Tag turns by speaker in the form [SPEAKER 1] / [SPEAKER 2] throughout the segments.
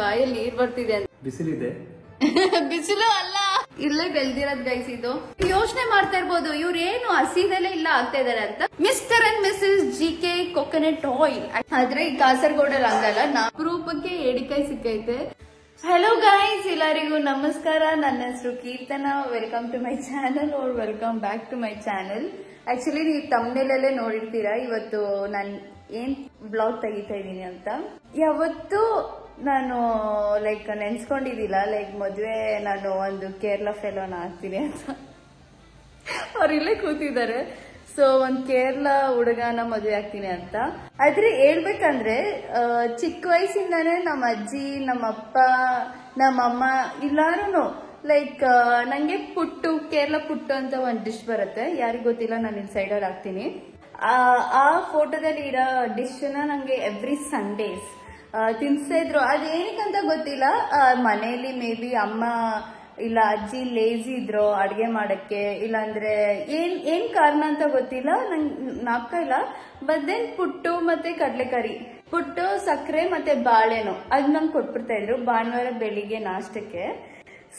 [SPEAKER 1] ಬಾಯಲ್ಲಿ ನೀರ್ ಬರ್ತಿದೆ ಅಂತ
[SPEAKER 2] ಬಿಸಿಲಿದೆ.
[SPEAKER 1] ಬಿಸಿಲು ಅಲ್ಲ, ಇಲ್ಲೇ ಬೆಳ್ದಿರೋದ್ ಗೈಸ್. ಇದು ಯೋಚನೆ ಮಾಡ್ತಾ ಇರ್ಬೋದು ಇವ್ರು ಏನು ಹಸಿದಲ್ಲೇ ಇಲ್ಲ ಆಗ್ತಾ ಇದಾರೆ ಅಂತ. Mister and Mrs GK coconut oil. ಆದ್ರೆ ಈ ಕಾಸರಗೋಡಲ್ಲಿ ಹಂಗಲ್ಲ, ಅಪರೂಪಕ್ಕೆ ಏಡಿಕಾಯಿ ಸಿಕ್ಕೈತೆ. ಹಲೋ ಗೈಸ್, ಎಲ್ಲರಿಗೂ ನಮಸ್ಕಾರ. ನನ್ನ ಹೆಸರು Keerthana. Welcome to my channel or welcome back to my channel. Actually ನೀವು ತಮ್ಮನೇಲಲ್ಲೇ ನೋಡಿರ್ತೀರಾ ಇವತ್ತು ನಾನು ಏನ್ ಬ್ಲಾಗ್ ತೆಗಿತಾ ಇದೀನಿ ಅಂತ. ಯಾವತ್ತು ನಾನು ಲೈಕ್ ನೆನ್ಸ್ಕೊಂಡಿದ್ದಿಲ್ಲ ಲೈಕ್ ಮದ್ವೆ ನಾನು ಒಂದು ಕೇರಳ ಫೆಲೋನ ಆಗ್ತೀನಿ ಅಂತ. ಅವ್ರು ಇಲ್ಲೇ ಕೂತಿದ್ದಾರೆ. ಸೊ ಒಂದ್ ಕೇರಳ ಹುಡುಗನ ಮದ್ವೆ ಆಗ್ತೀನಿ ಅಂತ. ಆದ್ರೆ ಹೇಳ್ಬೇಕಂದ್ರೆ ಚಿಕ್ಕ ವಯಸ್ಸಿಂದಾನೇ ನಮ್ಮ ಅಜ್ಜಿ, ನಮ್ಮ ಅಪ್ಪ, ನಮ್ಮಮ್ಮ ಎಲ್ಲಾರು ಲೈಕ್ ನಂಗೆ ಪುಟ್ಟು, ಕೇರಳ ಪುಟ್ಟು ಅಂತ ಒಂದ್ ಡಿಶ್ ಬರುತ್ತೆ. ಯಾರಿಗ್ ಗೊತ್ತಿಲ್ಲ, ನಾನು ಇಲ್ಲಿ ಸೈಡಲ್ಲಿ ಹಾಕ್ತೀನಿ. ಆ ಫೋಟೋದಲ್ಲಿ ಇರೋ ಡಿಶ್ ನ ನಂಗೆ ಎವ್ರಿ ಸಂಡೇಸ್ ತಿನ್ಸ್ತಾ ಇದ್ರು. ಅದೇನಕ್ಕಂತ ಗೊತ್ತಿಲ್ಲ. ಮನೆಯಲ್ಲಿ ಮೇ ಬಿ ಅಮ್ಮ ಇಲ್ಲ ಅಜ್ಜಿ ಲೇಜಿ ಇದ್ರು ಅಡ್ಗೆ ಮಾಡಕ್ಕೆ, ಇಲ್ಲಾಂದ್ರೆ ಏನ್ ಕಾರಣ ಅಂತ ಗೊತ್ತಿಲ್ಲ, ನಂಗೆ ನಾಪ್ಕ ಇಲ್ಲ. ಬಟ್ ದೆನ್ ಪುಟ್ಟು ಮತ್ತೆ ಕಡ್ಲೆಕರಿ, ಪುಟ್ಟು ಸಕ್ಕರೆ ಮತ್ತೆ ಬಾಳೆನೋ ಅದ್ ನಂಗೆ ಕೊಟ್ಬಿಡ್ತಾ ಇದ್ರು ಭಾನುವಾರ ಬೆಳಿಗ್ಗೆ ನಾಷ್ಟಕ್ಕೆ.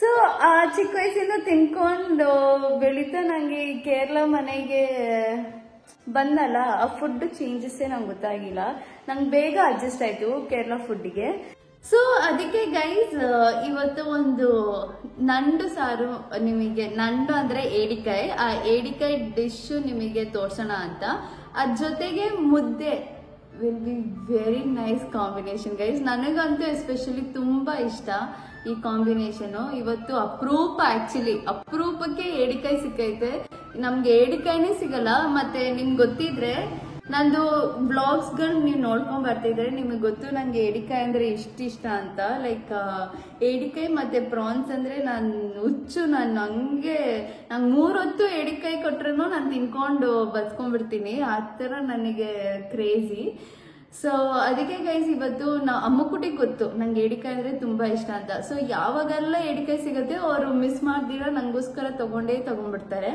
[SPEAKER 1] ಸೊ ಆ ಚಿಕ್ಕ ವಯಸ್ಸಿಂದ ತಿನ್ಕೊಂಡು ಬೆಳೀತಾ ನಂಗೆ ಕೇರಳ ಮನೆಗೆ ಬಂದಲ್ಲ, ಆ ಫುಡ್ ಚೇಂಜಸ್ ನಂಗೆ ಗೊತ್ತಾಗಿಲ್ಲ. ನಂಗೆ ಬೇಗ ಅಡ್ಜಸ್ಟ್ ಆಯ್ತು ಕೇರಳ ಫುಡ್ಗೆ. ಸೊ ಅದಕ್ಕೆ ಗೈಸ್ ಇವತ್ತು ಒಂದು ನಂಡು ಸಾರು ನಿಮಗೆ, ನಂಡು ಅಂದ್ರೆ ಏಡಿಕಾಯಿ, ಆ ಏಡಿಕಾಯಿ ಡಿಶ್ ನಿಮಗೆ ತೋರ್ಸೋಣ ಅಂತ. ಅದ್ರ ಜೊತೆಗೆ ಮುದ್ದೆ will be very nice combination guys. ನನಗಂತೂ ಎಸ್ಪೆಷಲಿ ತುಂಬಾ ಇಷ್ಟ ಈ ಕಾಂಬಿನೇಷನ್. ಇವತ್ತು ಅಪರೂಪ, ಆಕ್ಚುಲಿ ಅಪರೂಪಕ್ಕೆ ಏಡಿಕಾಯಿ ಸಿಕ್ಕೈತೆ. ನಮ್ಗೆ ಏಡಿಕಾಯಿನೇ ಸಿಗಲ್ಲ. ಮತ್ತೆ ನಿಮ್ಗೆ ಗೊತ್ತಿದ್ರೆ ನಂದು ಬ್ಲಾಗ್ಸ್ ಗಳು ನೀವು ನೋಡ್ಕೊಂಡ್ ಬರ್ತಿದ್ರೆ ನಿಮಗೆ ಗೊತ್ತು ನಂಗೆ ಏಡಿಕಾಯಿ ಅಂದ್ರೆ ಇಷ್ಟ ಅಂತ. ಲೈಕ್ ಏಡಿಕಾಯಿ ಮತ್ತೆ ಪ್ರಾನ್ಸ್ ಅಂದ್ರೆ ನಾನು ಹುಚ್ಚು. ನಾನು ನಂಗೆ 3 ಹೊತ್ತು ಏಡಿಕಾಯಿ ಕೊಟ್ರು ನಾನು ತಿನ್ಕೊಂಡು ಬದ್ಕೊಂಡ್ಬಿಡ್ತೀನಿ. ಆ ಥರ ನನಗೆ ಕ್ರೇಜಿ. ಸೊ ಅದಕ್ಕೆ ಗೈಸ್ ಇವತ್ತು ಅಮ್ಮಕುಟಿಗೆ ಗೊತ್ತು ನಂಗೆ ಏಡಿಕಾಯಿ ಅಂದ್ರೆ ತುಂಬಾ ಇಷ್ಟ ಅಂತ. ಸೊ ಯಾವಾಗೆಲ್ಲ ಏಡಿಕಾಯಿ ಸಿಗುತ್ತೆ ಅವರು ಮಿಸ್ ಮಾಡ್ದಿರ ನಂಗೋಸ್ಕರ ತಗೊಂಡ್ಬಿಡ್ತಾರೆ.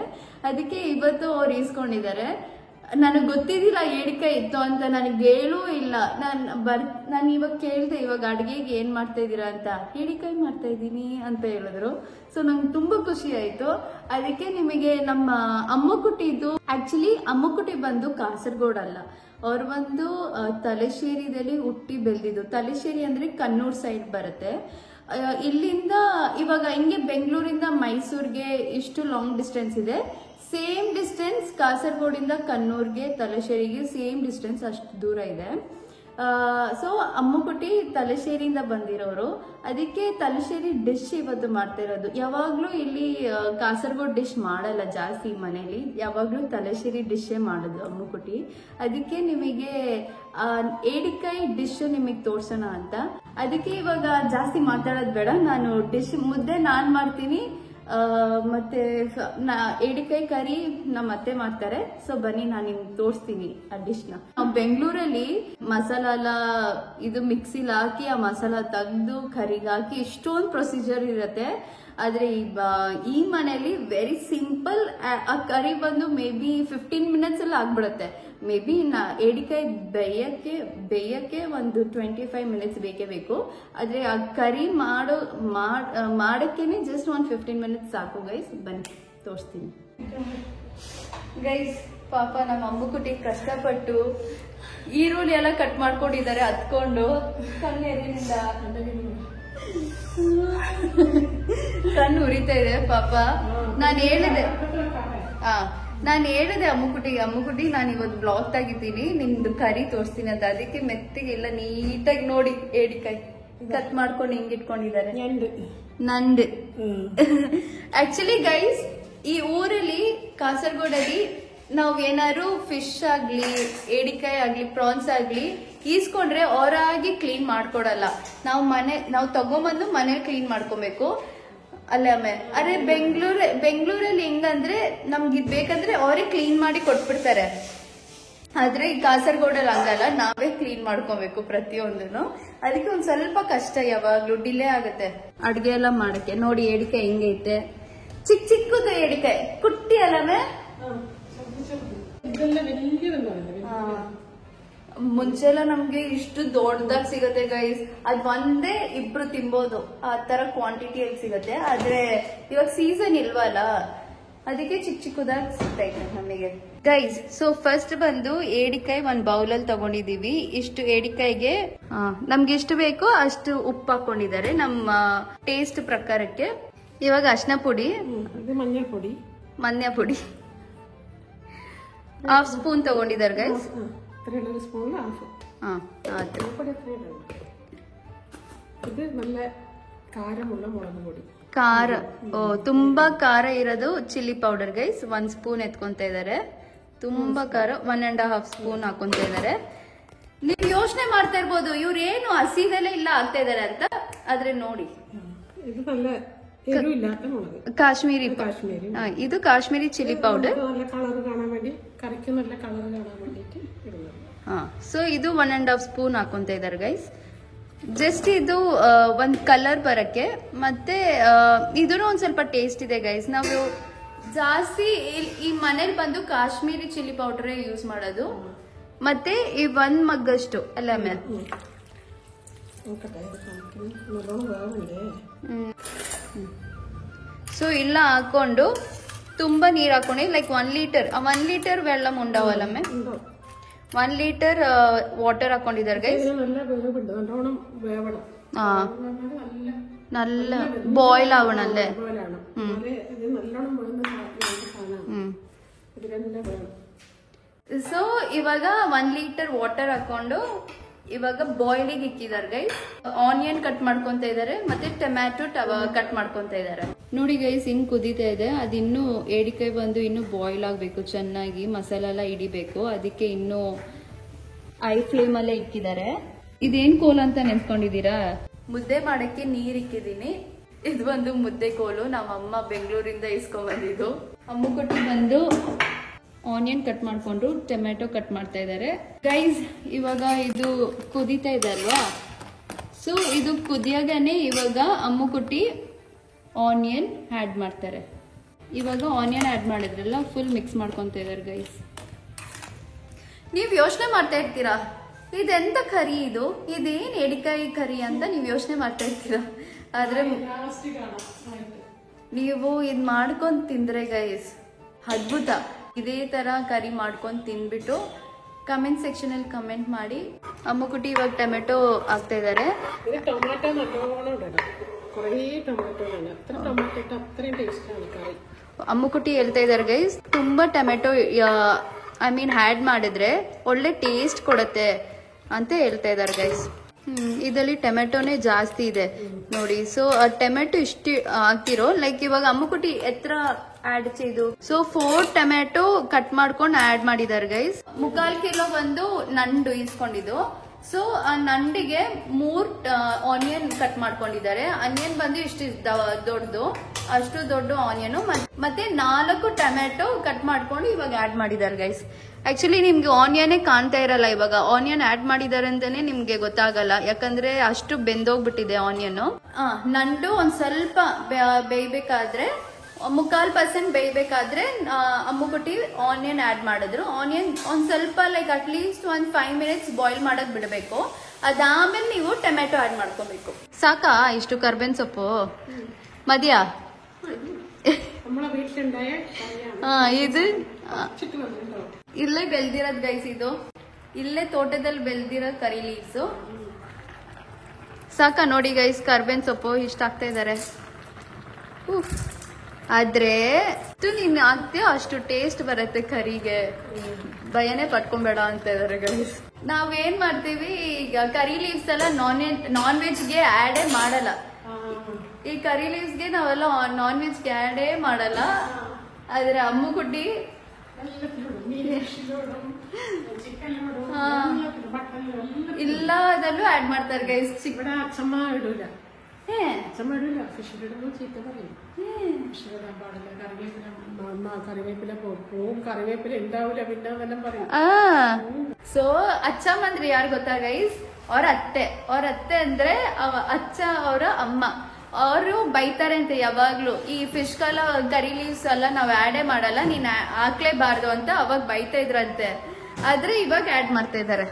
[SPEAKER 1] ಅದಕ್ಕೆ ಇವತ್ತು ಅವ್ರು ಈಸ್ಕೊಂಡಿದ್ದಾರೆ. ನನಗೆ ಗೊತ್ತಿದ್ದಿಲ್ಲ ಏಡಿಕಾಯಿ ಇತ್ತು ಅಂತ, ನನಗೆ ಹೇಳೂ ಇಲ್ಲ. ನಾನು ಇವಾಗ ಕೇಳಿದೆ, ಇವಾಗ ಅಡ್ಗೆಗೆ ಏನ್ ಮಾಡ್ತಾ ಇದ್ದೀರಾ ಅಂತ. ಏಡಿಕಾಯಿ ಮಾಡ್ತಾ ಇದ್ದೀನಿ ಅಂತ ಹೇಳಿದ್ರು. ಸೊ ನಂಗೆ ತುಂಬಾ ಖುಷಿ ಆಯ್ತು. ಅದಕ್ಕೆ ನಿಮಗೆ ನಮ್ಮ ಅಮ್ಮಕುಟಿದು, ಆಕ್ಚುಲಿ ಅಮ್ಮಕುಟಿ ಬಂದು ಕಾಸರಗೋಡಲ್ಲ, ಅವ್ರು ಬಂದು ತಲಶೇರಿದಲ್ಲಿ ಹುಟ್ಟಿ ಬೆಳೆದಿದ್ದು. ತಲಶೇರಿ ಅಂದ್ರೆ ಕಣ್ಣೂರ್ ಸೈಡ್ ಬರುತ್ತೆ. ಇಲ್ಲಿಂದ ಇವಾಗ ಹಿಂಗೆ ಬೆಂಗಳೂರಿಂದ ಮೈಸೂರಿಗೆ ಇಷ್ಟು ಲಾಂಗ್ ಡಿಸ್ಟೆನ್ಸ್ ಇದೆ. ಸೇಮ್ ಡಿಸ್ಟೆನ್ಸ್ ಕಾಸರಗೋಡಿಂದ ಕಣ್ಣೂರ್ಗೆ, ತಲಶೇರಿಗೆ ಸೇಮ್ ಡಿಸ್ಟೆನ್ಸ್ ಅಷ್ಟು ದೂರ ಇದೆ. ಸೊ ಅಮ್ಮಕುಟಿ ತಲಶೇರಿಯಿಂದ ಬಂದಿರೋರು. ಅದಕ್ಕೆ ತಲಶೇರಿ ಡಿಶ್ ಇವತ್ತು ಮಾಡ್ತಾ ಇರೋದು. ಯಾವಾಗ್ಲೂ ಇಲ್ಲಿ ಕಾಸರಗೋಡ್ ಡಿಶ್ ಮಾಡಲ್ಲ ಜಾಸ್ತಿ ಮನೇಲಿ, ಯಾವಾಗ್ಲೂ ತಲಶೇರಿ ಡಿಶ್ಶೇ ಮಾಡೋದು ಅಮ್ಮಕುಟಿ. ಅದಕ್ಕೆ ನಿಮಗೆ ಏಡಿಕಾಯಿ ಡಿಶ್ ನಿಮಗೆ ತೋರ್ಸೋಣ ಅಂತ. ಅದಕ್ಕೆ ಇವಾಗ ಜಾಸ್ತಿ ಮಾತಾಡೋದು ಬೇಡ, ನಾನು ಡಿಶ್ ಮುದ್ದೆ ನಾನ್ ಮಾಡ್ತೀನಿ, ಮತ್ತೆ ಏಡಿಕಾಯಿ ಕರಿ ನಮ್ಮ ಅತ್ತೆ ಮಾಡ್ತಾರೆ. ಸೊ ಬನ್ನಿ ನಾನು ನಿಮ್ಗೆ ತೋರಿಸ್ತೀನಿ ಆ ಡಿಶ್ ನ. ಬೆಂಗಳೂರಲ್ಲಿ ಮಸಾಲ ಎಲ್ಲ ಇದು ಮಿಕ್ಸಿಲ್ ಹಾಕಿ ಆ ಮಸಾಲ ತೆಗೆದು ಕರಿಗೆ ಹಾಕಿ ಇಷ್ಟೊಂದು ಪ್ರೊಸೀಜರ್ ಇರತ್ತೆ. ಆದ್ರೆ ಈ ಮನೆಯಲ್ಲಿ ವೆರಿ ಸಿಂಪಲ್. ಆ ಕರಿ ಬಂದು ಮೇ ಬಿ 15 ಮಿನಿಟ್ಸ್ ಅಲ್ಲಿ ಆಗ್ಬಿಡುತ್ತೆ. ಮೇ ಬಿ ಏಡಿಕಾಯಿ ಬೇಯಕ್ಕೆ ಒಂದು 25 ಮಿನಿಟ್ಸ್ ಬೇಕೇ ಬೇಕು. ಆದ್ರೆ ಆ ಕರಿ ಮಾಡಕ್ಕೇನೆ ಜಸ್ಟ್ ಒಂದು 15 ಮಿನಿಟ್ಸ್ ಸಾಕು ಗೈಸ್. ಬನ್ನಿ ತೋರಿಸ್ತೀನಿ ಗೈಸ್. ಪಾಪ ನಮ್ಮ ಅಮ್ಮಕುಟಿ ಕಷ್ಟಪಟ್ಟು ಈರುಳ್ಳಿ ಎಲ್ಲ ಕಟ್ ಮಾಡ್ಕೊಂಡಿದ್ದಾರೆ ಹತ್ಕೊಂಡು. ಕಣ್ಣು ಉರಿತಾ ಇದೆ ಪಾಪ. ನಾನು ಹೇಳಿದೆ ಅಮ್ಮಕುಟಿ ನಾನು ಇವತ್ತು ಬ್ಲಾಗ್ ತೆಗಿತೀನಿ, ನಿಮ್ದು ಕರಿ ತೋರಿಸ್ತೀನಿ ಅಂತ. ಅದಕ್ಕೆ ಮೆತ್ತಿಗೆ ಎಲ್ಲ ನೀಟಾಗಿ ನೋಡಿ ಏಡಿಕಾಯಿ ಕಟ್ ಮಾಡ್ಕೊಂಡು ಹಿಂಗ್ ಇಟ್ಕೊಂಡಿದ್ದಾರೆ. ನಂದು ಆಕ್ಚುಲಿ ಗೈಸ್, ಈ ಊರಲ್ಲಿ ಕಾಸರಗೋಡಲ್ಲಿ ನಾವ್ ಏನಾದ್ರು ಫಿಶ್ ಆಗ್ಲಿ, ಏಡಿಕಾಯಿ ಆಗ್ಲಿ, ಪ್ರಾನ್ಸ್ ಆಗ್ಲಿ ಈಸ್ಕೊಂಡ್ರೆ ಅವರಾಗಿ ಕ್ಲೀನ್ ಮಾಡ್ಕೊಡಲ್ಲ. ನಾವು ತಗೊಂಬಂದು ಮನೇಲಿ ಕ್ಲೀನ್ ಮಾಡ್ಕೊಬೇಕು ಅಲ್ಲೇ. ಅರೆ ಬೆಂಗಳೂರಲ್ಲಿ ಹೆಂಗಂದ್ರೆ ನಮ್ಗೆ ಬೇಕಂದ್ರೆ ಅವರೇ ಕ್ಲೀನ್ ಮಾಡಿ ಕೊಟ್ಬಿಡ್ತಾರೆ. ಆದ್ರೆ ಈ ಕಾಸರಗೋಡಲ್ಲಿ ಹಂಗಲ್ಲ, ನಾವೇ ಕ್ಲೀನ್ ಮಾಡ್ಕೊಬೇಕು ಪ್ರತಿಯೊಂದನ್ನು. ಅದಕ್ಕೆ ಒಂದ್ ಸ್ವಲ್ಪ ಕಷ್ಟ, ಯಾವಾಗ್ಲೂ ಡಿಲೇ ಆಗುತ್ತೆ ಅಡ್ಗೆ ಎಲ್ಲ ಮಾಡಕ್ಕೆ. ನೋಡಿ ಏಡಿಕಾಯಿ ಹೆಂಗೈತೆ, ಚಿಕ್ಕದು ಏಡಿಕಾಯಿ, ಕುಟ್ಟಿ ಅಲ್ಲವೇ. ಮುಂಚೆಲ್ಲ ನಮ್ಗೆ ಇಷ್ಟು ದೊಡ್ಡದಾಗಿ ಸಿಗತ್ತೆ ಗೈಸ್, ಅದ್ ಒಂದೇ ಇಬ್ರು ತಿನ್ಬೋದು ಆ ತರ ಕ್ವಾಂಟಿಟಿಯಲ್ಲಿ ಸಿಗತ್ತೆ. ಆದ್ರೆ ಇವಾಗ ಸೀಸನ್ ಇಲ್ವಲ್ಲ, ಅದಕ್ಕೆ ಚಿಕ್ಕ ಚಿಕ್ಕದಾಗಿ ಸಿಗ್ತಾ ಇದೆ ನಮಗೆ ಗೈಸ್. ಸೊ ಫಸ್ಟ್ ಬಂದು ಏಡಿಕಾಯಿ ಒಂದ್ ಬೌಲಲ್ಲಿ ತಗೊಂಡಿದೀವಿ. ಇಷ್ಟು ಏಡಿಕಾಯಿಗೆ ನಮ್ಗೆ ಎಷ್ಟು ಬೇಕೋ ಅಷ್ಟು ಉಪ್ಪು ಹಾಕೊಂಡಿದ್ದಾರೆ ನಮ್ಮ ಟೇಸ್ಟ್ ಪ್ರಕಾರಕ್ಕೆ. ಇವಾಗ ಅರ್ಶಿನ ಪುಡಿ, ಮನ್ಯ ಪುಡಿ ಹಾಫ್ ಸ್ಪೂನ್ ತಗೊಂಡಿದ್ದಾರೆ ಗೈಸ್. ಖಾರ, ತುಂಬಾ ಖಾರ ಇರೋದು ಚಿಲ್ಲಿ ಪೌಡರ್ ಗೈಸ್ 1 ಸ್ಪೂನ್ ಎತ್ಕೊಂತ ಇದಾರೆ. ತುಂಬಾ ಖಾರ 1.5 ಸ್ಪೂನ್ ಹಾಕೊಂತ ಇದಾರೆ. ನೀವು ಯೋಚನೆ ಮಾಡ್ತಾ ಇರ್ಬೋದು ಇವ್ರು ಏನು ಹಸಿದೆಲ್ಲ ಇಲ್ಲ ಆಗ್ತಾ ಇದಾರೆ ಅಂತ, ಆದ್ರೆ ನೋಡಿ കാശ്മീരി ഇത് കാശ്മീരി ചില്ലി പൗഡർ. ಸೊ ಇದು 1.5 ಸ್ಪೂನ್ ಹಾಕೊಂತ ಇದಾರೆ ಗೈಸ್. ಜಸ್ಟ್ ಇದು ಒಂದ್ ಕಲರ್ ಬರಕ್ಕೆ, ಮತ್ತೆ ಇದನ್ನು ಒಂದ್ ಸ್ವಲ್ಪ ಟೇಸ್ಟ್ ಇದೆ ಗೈಸ್. ನಾವು ಜಾಸ್ತಿ ಈ ಮನೇಲಿ ಬಂದು ಕಾಶ್ಮೀರಿ ಚಿಲ್ಲಿ ಪೌಡರ್ ಯೂಸ್ ಮಾಡೋದು. ಮತ್ತೆ ಈ 1 ಮಗ್ಗಷ್ಟು ಅಲ್ಲ ಮೇಲೆ సో ఇలా ಹಾಕೊಂಡು ತುಂಬಾ ನೀರ್ ಹಾಕೊಂಡಿ, ಲೈಕ್ 1 ಲೀಟರ್ വെള്ളം ഉണ്ടാവല്ലമ്മേ. 1 ಲೀಟರ್ ವಾಟರ್ ಹಾಕೊಂಡಿದ್ದಾರೆ ಗೈಸ್. നല്ല ബോയിൽ ആവണല്ലേ. ಸೊ ಇವಾಗ 1 ಲೀಟರ್ ವಾಟರ್ ಹಾಕೊಂಡು ಇವಾಗ ಬಾಯ್ಲಿಗೆ ಇಕ್ಕಿದಾರೆ ಗೈಸ್. ಆನಿಯನ್ ಕಟ್ ಮಾಡ್ಕೊಂತ ಇದಾರೆ, ಮತ್ತೆ ಟೊಮ್ಯಾಟೊ ಕಟ್ ಮಾಡ್ಕೊಂತ ಇದಾರೆ. ನೋಡಿ ಗೈಸ್ ಹಿಂಗ್ ಕುದೀತಾ ಇದೆ. ಅದಿನ್ನು ಏಡಿಕಾಯಿ ಬಂದು ಇನ್ನು ಬಾಯ್ಲ್ ಆಗ್ಬೇಕು ಚೆನ್ನಾಗಿ, ಮಸಾಲ ಎಲ್ಲ ಹಿಡಿಬೇಕು. ಅದಕ್ಕೆ ಇನ್ನು ಐ ಫ್ಲೇಮ್ ಅಲ್ಲೇ ಇಕ್ಕಿದ್ದಾರೆ. ಇದೇನ್ ಕೋಲ್ ಅಂತ ನೆನ್ಸ್ಕೊಂಡಿದೀರಾ? ಮುದ್ದೆ ಮಾಡಕ್ಕೆ ನೀರ್ ಇಕ್ಕಿದೀನಿ. ಇದು ಒಂದು ಮುದ್ದೆ ಕೋಲು, ನಮ್ಮಮ್ಮ ಬೆಂಗಳೂರಿಂದ ಇಸ್ಕೊಂಡ್ ಬಂದಿದ್ದು. ಅಮ್ಮು ಕೊಟ್ಟು ಬಂದು ಆನಿಯನ್ ಕಟ್ ಮಾಡ್ಕೊಂಡು ಟೊಮ್ಯಾಟೊ ಕಟ್ ಮಾಡ್ತಾ ಇದ್ದಾರೆ ಗೈಸ್. ಇವಾಗ ಇದು ಕುದೀತಾ ಇದೆ ಅಲ್ವಾ, ಸೊ ಇದು ಕುದಿಯಾಗನೆ ಇವಾಗ ಅಮ್ಮು ಕುಟ್ಟಿ ಆನಿಯನ್ ಆಡ್ ಮಾಡ್ತಾರೆ. ಇವಾಗ ಆನಿಯನ್ ಆಡ್ ಮಾಡಿದ್ರಲ್ಲ ಫುಲ್ ಮಿಕ್ಸ್ ಮಾಡ್ಕೊಂತ ಇದ್ದಾರೆ ಗೈಸ್. ನೀವ್ ಯೋಚನೆ ಮಾಡ್ತಾ ಇರ್ತೀರಾ ಇದೆಂತ ಕರಿ, ಇದೇನ್ ಎಡಿಕಾಯಿ ಕರಿ ಅಂತ ನೀವ್ ಯೋಚನೆ ಮಾಡ್ತಾ ಇರ್ತೀರಾ. ಆದ್ರೆ ನೀವು ಇದ್ ಮಾಡ್ಕೊಂಡ್ ತಿಂದ್ರೆ ಗೈಸ್ ಅದ್ಭುತ. ಇದೇ ತರ ಕರಿ ಮಾಡ್ಕೊಂಡು ತಿನ್ಬಿಟ್ಟು ಕಮೆಂಟ್ ಸೆಕ್ಷನ್ ಅಲ್ಲಿ ಕಮೆಂಟ್ ಮಾಡಿ. ಅಮ್ಮುಕುಟಿ ಇವಾಗ ಟೊಮೆಟೊ ಹಾಕ್ತಾ ಇದಾರೆ. ಅಮ್ಮುಕುಟಿ ಹೇಳ್ತಾ ಇದಾರೆ ಗೈಸ್, ತುಂಬಾ ಟೊಮೆಟೊ ಆಡ್ ಮಾಡಿದ್ರೆ ಒಳ್ಳೆ ಟೇಸ್ಟ್ ಕೊಡುತ್ತೆ ಅಂತ ಹೇಳ್ತಾ ಇದಾರೆ ಗೈಸ್. ಇದರಲ್ಲಿ ಟೊಮೆಟೊನೇ ಜಾಸ್ತಿ ಇದೆ ನೋಡಿ. ಸೊ ಟೊಮೆಟೊ ಇಷ್ಟು ಹಾಕಿರೋ, ಲೈಕ್ ಇವಾಗ ಅಮ್ಮುಕುಟಿ ಎತ್ತರ ಆಡ್ ചെയ്തു. ಸೊ 4 ಟೊಮೆಟೊ ಕಟ್ ಮಾಡ್ಕೊಂಡು ಆಡ್ ಮಾಡಿದಾರೆ ಗೈಸ್. 3/4 ಕಿಲೋ ಬಂದು ನಂಡು ಇಸ್ಕೊಂಡಿದ್ದು. ಸೊ ಆ ನಂಡಿಗೆ 3 ಆನಿಯನ್ ಕಟ್ ಮಾಡ್ಕೊಂಡಿದ್ದಾರೆ. ಆನಿಯನ್ ಬಂದು ಇಷ್ಟು ದೊಡ್ಡದು, ಅಷ್ಟು ದೊಡ್ಡ ಆನಿಯನ್, ಮತ್ತೆ 4 ಟೊಮೆಟೊ ಕಟ್ ಮಾಡ್ಕೊಂಡು ಇವಾಗ ಆಡ್ ಮಾಡಿದ್ದಾರೆ ಗೈಸ್. ಆಕ್ಚುಲಿ ನಿಮ್ಗೆ ಆನಿಯನ್ನೇ ಕಾಣ್ತಾ ಇರಲ್ಲ, ಇವಾಗ ಆನಿಯನ್ ಆಡ್ ಮಾಡಿದ್ದಾರೆ ಅಂತಾನೆ ನಿಮ್ಗೆ ಗೊತ್ತಾಗಲ್ಲ, ಯಾಕಂದ್ರೆ ಅಷ್ಟು ಬೆಂದೋಗ್ಬಿಟ್ಟಿದೆ ಆನಿಯನ್. ನಂಡು ಒಂದ್ ಸ್ವಲ್ಪ ಬೇಯ್ಬೇಕಾದ್ರೆ 3/4% ಬೇಯ್ಬೇಕಾದ್ರೆ ಅಮ್ಮುಗುಟ್ಟಿ ಆನಿಯನ್ ಆಡ್ ಮಾಡಿದ್ರು. ಆನಿಯನ್ ಒಂದ್ ಸ್ವಲ್ಪ ಲೈಕ್ ಅಟ್ಲೀಸ್ಟ್ 5 ಮಿನಿಟ್ಸ್ ಬಾಯ್ಲ್ ಮಾಡಕ್ ಬಿಡಬೇಕು. ಅದಾದ್ಮೇಲೆ ನೀವು ಟೊಮೆಟೊ ಆಡ್ ಮಾಡ್ಕೊಬೇಕು. ಸಾಕಾ ಇಷ್ಟು ಕರ್ಬೇವಿನ ಸೊಪ್ಪು ಮದ್ಯಾ? ಇದು ಇಲ್ಲೇ ಬೆಳ್ದಿರೋದ್ ಗೈಸ್, ಇದು ಇಲ್ಲೇ ತೋಟದಲ್ಲಿ ಬೆಳ್ದಿರೋ ಕರಿ ಲೀವ್ಸ್. ಸಾಕಾ ನೋಡಿ ಗೈಸ್, ಕರ್ಬೇವಿನ ಸೊಪ್ಪು ಇಷ್ಟ ಆಗ್ತಾ ಇದಾರೆ. ಆದ್ರೆ ನೀನ್ ಹಾಕ್ತೀಯೋ ಅಷ್ಟು ಟೇಸ್ಟ್ ಬರುತ್ತೆ ಕರಿಗೆ, ಭಯನೇ ಪಟ್ಕೊಂಬೇಡ ಅಂತ ಇದಾರೆ ಗೈಸ್. ನಾವೇನ್ ಮಾಡ್ತೀವಿ ಈಗ ಕರಿ ಲೀವ್ಸ್ ಎಲ್ಲ ನಾನ್ ವೆಜ್ಗೆ ಆಡೇ ಮಾಡಲ್ಲ. ಈ ಕರಿ ಲೀವ್ಸ್ಗೆ ನಾವೆಲ್ಲ ನಾನ್ ವೆಜ್ಗೆ ಆಡೇ ಮಾಡಲ್ಲ. ಆದ್ರೆ ಅಮ್ಮುಗುಡ್ಡಿ ಇಲ್ಲ ಅದಲ್ಲೂ ಆಡ್ ಮಾಡ್ತಾರೆ ಗೈಸ್. ಸೊ ಅಚ್ಚ ಅಂದ್ರೆ ಯಾರು ಗೊತ್ತಾ ಗೈಸ್? ಅವ್ರ ಅತ್ತೆ ಅಂದ್ರೆ ಅಚ್ಚ ಅವರ ಅಮ್ಮ. ಅವರು ಬೈತಾರೆ ಅಂತ ಯಾವಾಗ್ಲೂ, ಈ ಫಿಶ್ ಕರಿ ಲೀವ್ಸ್ ಎಲ್ಲ ನಾವ್ ಆಡೇ ಮಾಡಲ್ಲ, ನೀನ್ ಹಾಕ್ಲೇಬಾರ್ದು ಅಂತ ಅವಾಗ ಬೈತಾ ಇದ್ರಂತೆ. ಆದ್ರೆ ಇವಾಗ ಆಡ್ ಮಾಡ್ತಾ ಇದಾರೆ.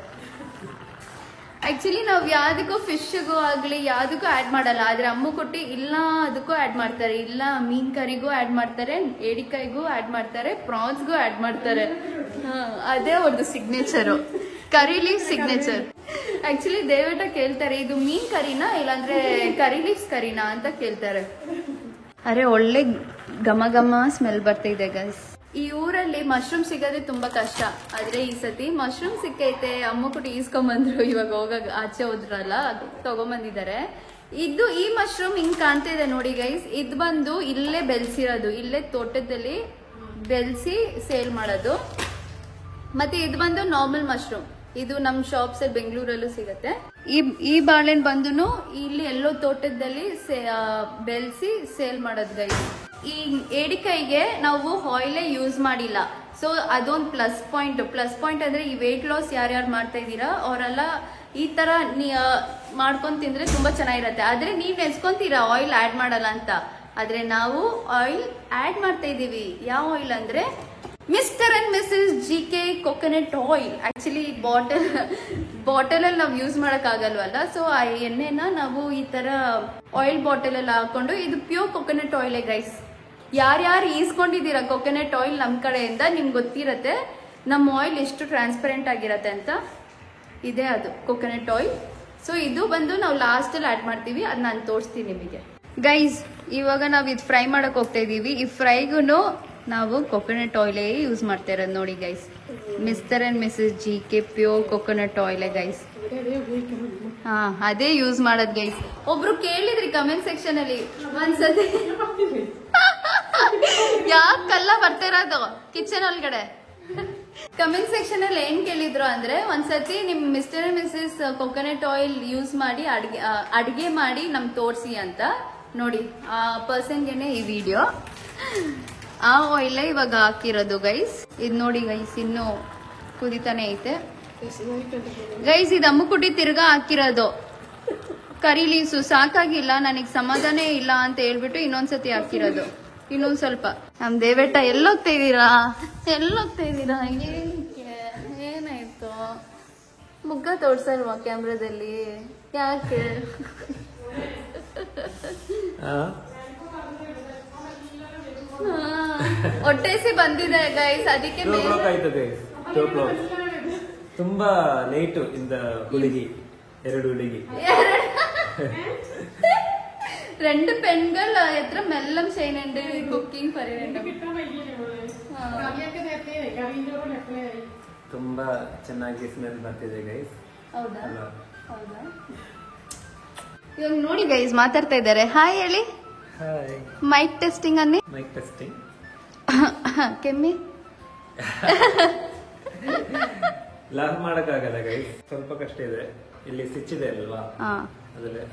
[SPEAKER 1] ಆಕ್ಚುಲಿ ನಾವ್ ಯಾವ್ದಕ್ಕೂ ಫಿಶ್ಗೂ ಆಗ್ಲಿ ಯಾವ್ದಕ್ಕೂ ಆಡ್ ಮಾಡಲ್ಲ, ಆದ್ರೆ ಅಮ್ಮು ಕುಟ್ಟಿ ಇಲ್ಲ ಅದಕ್ಕೂ ಆಡ್ ಮಾಡ್ತಾರೆ, ಇಲ್ಲ ಮೀನ್ ಕರಿಗೂ ಆಡ್ ಮಾಡ್ತಾರೆ, ಏಡಿಕಾಯಿಗೂ ಆಡ್ ಮಾಡ್ತಾರೆ, ಪ್ರಾನ್ಸ್ಗೂ ಆಡ್ ಮಾಡ್ತಾರೆ. ಅದೇ ಅವ್ರದ್ದು ಸಿಗ್ನೇಚರು, ಕರಿ ಲೀಫ್ ಸಿಗ್ನೇಚರ್. ಆಕ್ಚುಲಿ ದಯವಿಟ್ಟು ಕೇಳ್ತಾರೆ ಇದು ಮೀನ್ ಕರಿನಾ ಇಲ್ಲಾಂದ್ರೆ ಕರಿ ಲೀಫ್ಸ್ ಕರಿನಾ ಅಂತ ಕೇಳ್ತಾರೆ. ಅರೆ ಒಳ್ಳೆ ಘಮ ಘಮ ಸ್ಮೆಲ್ ಬರ್ತಿದೆ ಗೈಸ್. ಈ ಊರಲ್ಲಿ ಮಶ್ರೂಮ್ ಸಿಗೋದೇ ತುಂಬಾ ಕಷ್ಟ, ಆದ್ರೆ ಈ ಸತಿ ಮಶ್ರೂಮ್ ಸಿಕ್ಕೈತೆ. ಅಮ್ಮ ಕುಟಿ ಈಸ್ಕೊಂಬಂದ್ರು, ಇವಾಗ ಹೋಗಾಗ ಆಚೆ ಹೋದ್ರಲ್ಲ ತಗೊಂಬಂದಿದ್ದಾರೆ. ಇದು ಈ ಮಶ್ರೂಮ್ ಹಿಂಗ್ ಕಾಣ್ತಾ ಇದೆ ನೋಡಿ ಗೈಸ್, ಇದು ಬಂದು ಇಲ್ಲೇ ಬೆಳ್ಸಿರೋದು, ಇಲ್ಲೇ ತೋಟದಲ್ಲಿ ಬೆಳ್ಸಿ ಸೇಲ್ ಮಾಡೋದು. ಮತ್ತೆ ಇದು ಬಂದು ನಾರ್ಮಲ್ ಮಶ್ರೂಮ್, ಇದು ನಮ್ ಶಾಪ್ಸ್ ಬೆಂಗಳೂರಲ್ಲೂ ಸಿಗತ್ತೆ. ಈ ಬಾಳೆಹಣ್ಣು ಬಂದು ಇಲ್ಲಿ ಎಲ್ಲೋ ತೋಟದಲ್ಲಿ ಬೆಳ್ಸಿ ಸೇಲ್ ಮಾಡೋದು ಗೈಸ್. ಈ ಏಡಿಕಾಯಿಗೆ ನಾವು ಆಯಿಲೇ ಯೂಸ್ ಮಾಡಿಲ್ಲ, ಸೊ ಅದೊಂದು ಪ್ಲಸ್ ಪಾಯಿಂಟ್ ಅಂದ್ರೆ ಈ ವೇಟ್ ಲಾಸ್ ಯಾರ್ಯಾರು ಮಾಡ್ತಾ ಇದ್ದೀರಾ ಅವರೆಲ್ಲ ಈ ತರ ಮಾಡ್ಕೊಂಡ್ ತಿಂದ್ರೆ ತುಂಬಾ ಚೆನ್ನಾಗಿರತ್ತೆ. ಆದ್ರೆ ನೀವ್ ನೆನ್ಸ್ಕೊಂತೀರಾ ಆಯಿಲ್ ಆಡ್ ಮಾಡಲ್ಲ ಅಂತ, ಆದ್ರೆ ನಾವು ಆಯಿಲ್ ಆಡ್ ಮಾಡ್ತಾ ಇದೀವಿ. ಯಾವ ಆಯಿಲ್ ಅಂದ್ರೆ mister and missus GK coconut oil. Actually bottle ಅಲ್ಲಿ ನಾವು ಯೂಸ್ ಮಾಡಕ್ ಆಗಲ್ವಲ್ಲ, ಸೊ ಆ ಎಣ್ಣೆನ ನಾವು ಈ ತರ ಆಯಿಲ್ ಬಾಟಲ್ ಅಲ್ಲಿ ಹಾಕೊಂಡು, ಇದು ಪ್ಯೂರ್ ಕೊಕೊನಟ್ ಆಯಿಲ್ ಗೈಸ್. ಯಾರ್ಯಾರು ಈಸ್ಕೊಂಡಿದ್ದೀರಾ ಕೊಕೊನಟ್ ಆಯಿಲ್ ನಮ್ ಕಡೆಯಿಂದ ನಿಮ್ಗೆ ಗೊತ್ತಿರತ್ತೆ ನಮ್ಮ ಆಯಿಲ್ ಎಷ್ಟು ಟ್ರಾನ್ಸ್ಪರೆಂಟ್ ಆಗಿರತ್ತೆ ಅಂತ. ಇದೆ ಅದು ಕೊಕೊನಟ್ ಆಯಿಲ್. ಸೊ ಇದು ಬಂದು ನಾವು ಲಾಸ್ಟ್ ಅಲ್ಲಿ ಆಡ್ ಮಾಡ್ತೀವಿ, ಅದ್ ನಾನು ತೋರಿಸ್ತೀನಿ ನಿಮಗೆ ಗೈಸ್. ಇವಾಗ ನಾವ್ ಇದು ಫ್ರೈ ಮಾಡಕ್ ಹೋಗ್ತಾ ಇದೀವಿ. ಈ ಫ್ರೈಗೂ ನಾವು ಕೊಕೊನಟ್ ಆಯಿಲೇ ಯೂಸ್ ಮಾಡ್ತಾ ಇರೋದು ನೋಡಿ guys. Mister and missus GK pure coconut oil guys. ಹಾ ಅದೇ ಯೂಸ್ ಮಾಡೋದ್ ಗೈಸ್. ಒಬ್ರು ಕೇಳಿದ್ರಿ ಕಮೆಂಟ್ ಸೆಕ್ಷನ್ ಅಲ್ಲಿ ಒಂದ್ಸತಿ ಯಾಕಲ್ಲ ಬರ್ತಾ ಇರೋದು ಕಿಚನ್ ಒಳಗಡೆ. ಕಮೆಂಟ್ ಸೆಕ್ಷನ್ ಅಲ್ಲಿ ಏನ್ ಕೇಳಿದ್ರು ಅಂದ್ರೆ ಒಂದ್ಸತಿ ನಿಮ್ mister and Mrs coconut oil use ಮಾಡಿ ಅಡ್ಗೆ ಮಾಡಿ ನಮ್ಗೆ ತೋರ್ಸಿ ಅಂತ. ನೋಡಿ ಆ ಪರ್ಸನ್ಗೆನೆ ಈ ವಿಡಿಯೋ. ಆ ಆಯಿಲ್ ಇವಾಗ ಹಾಕಿರೋದು ಗೈಸ್. ಇದ್ ನೋಡಿ ಗೈಸ್, ಇನ್ನು ಕುದಿತಾನೆ ಐತೆ ಗೈಸ್. ಇದು ಅಮ್ಮು ಕುಟಿ ತಿರ್ಗಾ ಹಾಕಿರೋದು ಕರಿ ಲೀವ್ಸು. ಸಾಕಾಗಿಲ್ಲ ನನಗ್ ಸಮಾಧಾನ ಇಲ್ಲ ಅಂತ ಹೇಳ್ಬಿಟ್ಟು ಇನ್ನೊಂದ್ಸತಿ ಹಾಕಿರೋದು. ಇನ್ನೊಂದ್ ಸ್ವಲ್ಪ. ನಮ್ ದೇವೇಟ ಎಲ್ಲೋಗ್ತಾ ಇದೀರಾ ಏನಾಯ್ತು? ಮುಗ್ಗ ತೋರ್ಸಲ್ವಾ ಕ್ಯಾಮ್ರಾದಲ್ಲಿ? ಯಾಕೆ? ಹೊಟ್ಟೆಸಿ ಬಂದಿದೆ ಗೈಸ್, ಅದಕ್ಕೆ
[SPEAKER 2] ತುಂಬಾ ಲೇಟು ಇಂದ ಹುಡುಗಿ, ಎರಡು ಹುಡುಗಿ,
[SPEAKER 1] രണ്ട് പെൺകൾ എത്ര മെല്ലം ചെയ്യുന്നുണ്ട് കുക്കിംഗ് പറയുന്നുണ്ട്.
[SPEAKER 2] ತುಂಬಾ ಚೆನ್ನಾಗಿ ಸ್ಮೆಲ್ ಬರ್ತಿದೆ ಗೈಸ್.
[SPEAKER 1] ಹೌದಾ? ಹೌದಾ? ಇವಾಗ ನೋಡಿ ಗೈಸ್ ಮಾತಾಡ್ತಾ ಇದ್ದಾರೆ. ಹಾಯ್ ಹೇಳಿ.
[SPEAKER 2] ಹಾಯ್.
[SPEAKER 1] ಮೈಕ್ ಟೆಸ್ಟಿಂಗ್ ಅನ್ನಿ.
[SPEAKER 2] Mic testing.
[SPEAKER 1] ಕೆಮ್ಮಿ
[SPEAKER 2] ಲಾಗ್ ಮಾಡಕ್ಕಾಗಲ್ಲ ಗೈಸ್, ಸ್ವಲ್ಪ ಕಷ್ಟ ಇದೆ. ಇಲ್ಲಿ ಸ್ವಿಚ್ ಇದೆ ಅಲ್ವಾ,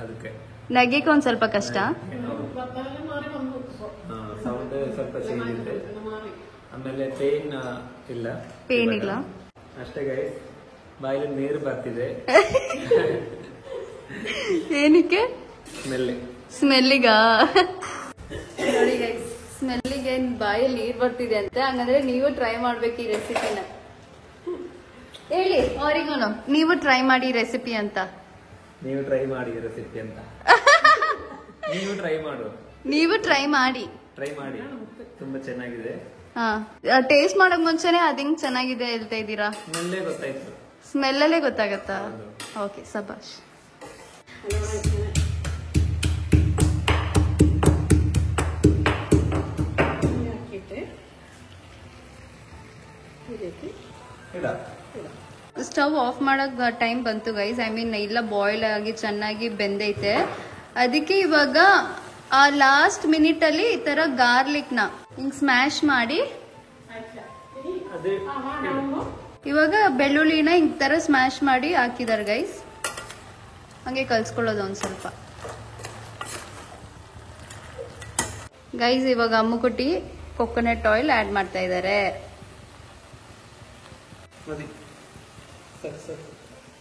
[SPEAKER 2] ಅದಕ್ಕೆ
[SPEAKER 1] ನಗೆಗೆ ಒಂದ್ ಸ್ವಲ್ಪ ಕಷ್ಟ.
[SPEAKER 2] ಸೌಂಡ್ ಸ್ವಲ್ಪ ಚೇಂಜ್ ಇದೆ. ಆಮೇಲೆ ಪೇನ್ ಇಲ್ಲ ಅಷ್ಟೇ ಗೈಸ್. ಬಾಯಲ್ಲಿ ನೀರು ಬರ್ತಿದೆ.
[SPEAKER 1] ಏನಕ್ಕೆ? ಸ್ಮೆಲ್ಲಿಗ ನೋಡಿ ಗೈಸ್, ಸ್ಮೆಲ್ಲಿಗೆ ಬಾಯಲ್ಲಿ ನೀರ್ ಬರ್ತಿದೆ ಅಂತ. ಹಂಗಂದ್ರೆ ನೀವು ಟ್ರೈ ಮಾಡ್ಬೇಕು ಈ ರೆಸಿಪಿನ. ಹೇಳಿ ಅವರಿಗೂ ನೀವು ಟ್ರೈ ಮಾಡಿ ರೆಸಿಪಿ ಅಂತ.
[SPEAKER 2] ನೀವು ಟ್ರೈ ಮಾಡಿ ರೆಸಿಪಿ ಅಂತ. ನೀವು ಟ್ರೈ ಮಾಡಿ ತುಂಬಾ ಚೆನ್ನಾಗಿದೆ.
[SPEAKER 1] ಹಾ, ಟೇಸ್ಟ್ ಮಾಡಕ್ ಮುಂಚೆನೆ ಅದಿಂಗ್ ಚೆನ್ನಾಗಿದೆ ಹೇಳ್ತಾ ಇದ್ದೀರಾ? ಸ್ಮೆಲ್ಲಲ್ಲೇ ಗೊತ್ತಾಗತ್ತಾ? ಓಕೆ, ಸಬಾಷ್. ಸ್ಟವ್ ಆಫ್ ಮಾಡಕ್ ಟೈಮ್ ಬಂತು ಗೈಸ್. ಐ ಮೀನ್ ಇಲ್ಲ ಬಾಯ್ಲ್ ಆಗಿ ಚೆನ್ನಾಗಿ ಬೆಂದೈತೆ. ಅದಕ್ಕೆ ಇವಾಗ ಆ ಲಾಸ್ಟ್ ಮಿನಿಟ್ ಅಲ್ಲಿ ಈ ತರ ಗಾರ್ಲಿಕ್ ನ ಹಿಂಗ್ ಸ್ಮ್ಯಾಶ್ ಮಾಡಿ, ಇವಾಗ ಬೆಳ್ಳುಳ್ಳಿನ ಹಿಂಗ್ ತರ ಸ್ಮ್ಯಾಶ್ ಮಾಡಿ ಹಾಕಿದಾರೆ ಗೈಸ್. ಹಂಗೆ ಕಲ್ಸ್ಕೊಳ್ಳೋದು ಒಂದ್ ಸ್ವಲ್ಪ ಗೈಸ್. ಇವಾಗ ಅಮ್ಮುಕುಟಿ ಕೊಕೊನಟ್ ಆಯಿಲ್ ಆಡ್ ಮಾಡ್ತಾ ಇದ್ದಾರೆ.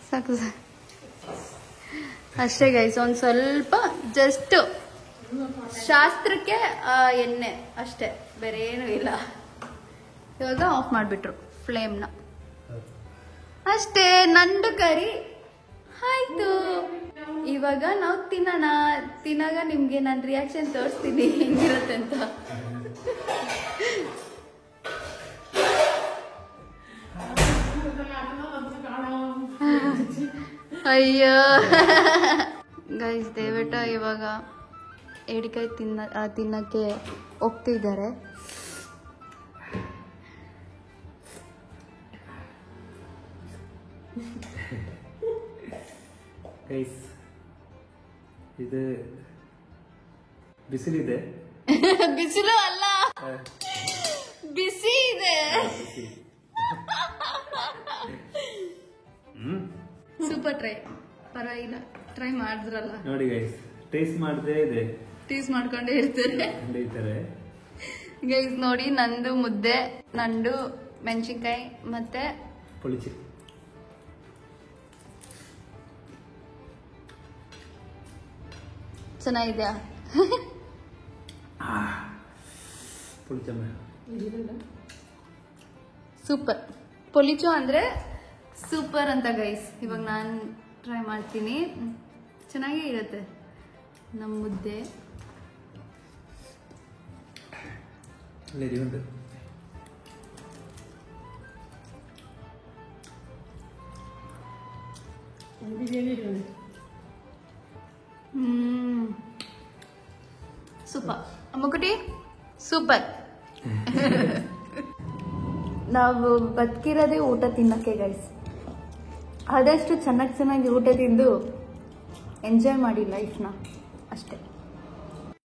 [SPEAKER 1] ಸಾಕು ಅಷ್ಟೇ ಗೈಸ್. ಒಂದ್ ಸ್ವಲ್ಪ ಜಸ್ಟ್ ಶಾಸ್ತ್ರಕ್ಕೆ ಎಣ್ಣೆ ಅಷ್ಟೇ, ಬೇರೆ ಏನು ಇಲ್ಲ. ಇವಾಗ ಆಫ್ ಮಾಡ್ಬಿಟ್ರು ಫ್ಲೇಮ್ನ ಅಷ್ಟೇ. ನಂಡು ಕರಿ ಆಯ್ತು, ಇವಾಗ ನಾವು ತಿನ್ನಾಗ ನಿಮ್ಗೆ ನಾನು ರಿಯಾಕ್ಷನ್ ತೋರಿಸ್ತೀನಿ ಹೆಂಗಿರುತ್ತೆ ಅಂತ. ಅಯ್ಯೋ ಗೈಸ್, ದಯವಿಟ್ಟು ಇವಾಗ ಏಡಿಕಾಯಿ ತಿನ್ನಕ್ಕೆ ಹೋಗ್ತಿದ್ದಾರೆ.
[SPEAKER 2] ಗೈಸ್, ಇದು ಬಿಸಿಲಿದೆ.
[SPEAKER 1] ಬಿಸಿಲು ಅಲ್ಲ, ಬಿಸಿ ಇದೆ. ಸೂಪರ್ ಟ್ರೈ, ಪರವಾಗಿಲ್ಲ, ಟ್ರೈ ಮಾಡಿದ್ರಲ್ಲ.
[SPEAKER 2] ನೋಡಿ ಗೈಸ್, ಟೇಸ್ಟ್ ಮಾಡದೇ ಇದೆ,
[SPEAKER 1] ಟೀಸ್ ಮಾಡ್ಕೊಂಡೇ ಇರ್ತಾರೆ ಗೈಸ್. ನೋಡಿ, ನಂದು ಮುದ್ದೆ, ನಂದು ಮೆಣಸಿನ್ಕಾಯಿ ಮತ್ತೆ
[SPEAKER 2] ಪುಳಿಚಿ.
[SPEAKER 1] ಚೆನ್ನಾಗಿದ್ಯಾ? ಸೂಪರ್. ಪೊಲಿಚು ಅಂದ್ರೆ ಸೂಪರ್ ಅಂತ ಗೈಸ್. ಇವಾಗ ನಾನು ಟ್ರೈ ಮಾಡ್ತೀನಿ. ಚೆನ್ನಾಗೇ ಇರುತ್ತೆ ನಮ್ಮ ಮುದ್ದೆ. ಸೂಪರ್ ಅಮ್ಮಕುಟಿ, ಸೂಪರ್. ನಾವು ಬದುಕಿರೋದೇ ಊಟ ತಿನ್ನಕ್ಕೆ ಗೈಸ್. ಆದಷ್ಟು ಚೆನ್ನಾಗಿ ಊಟ ತಿಂದು ಎಂಜಾಯ್ ಮಾಡಿ ಲೈಫ್ನ ಅಷ್ಟೇ.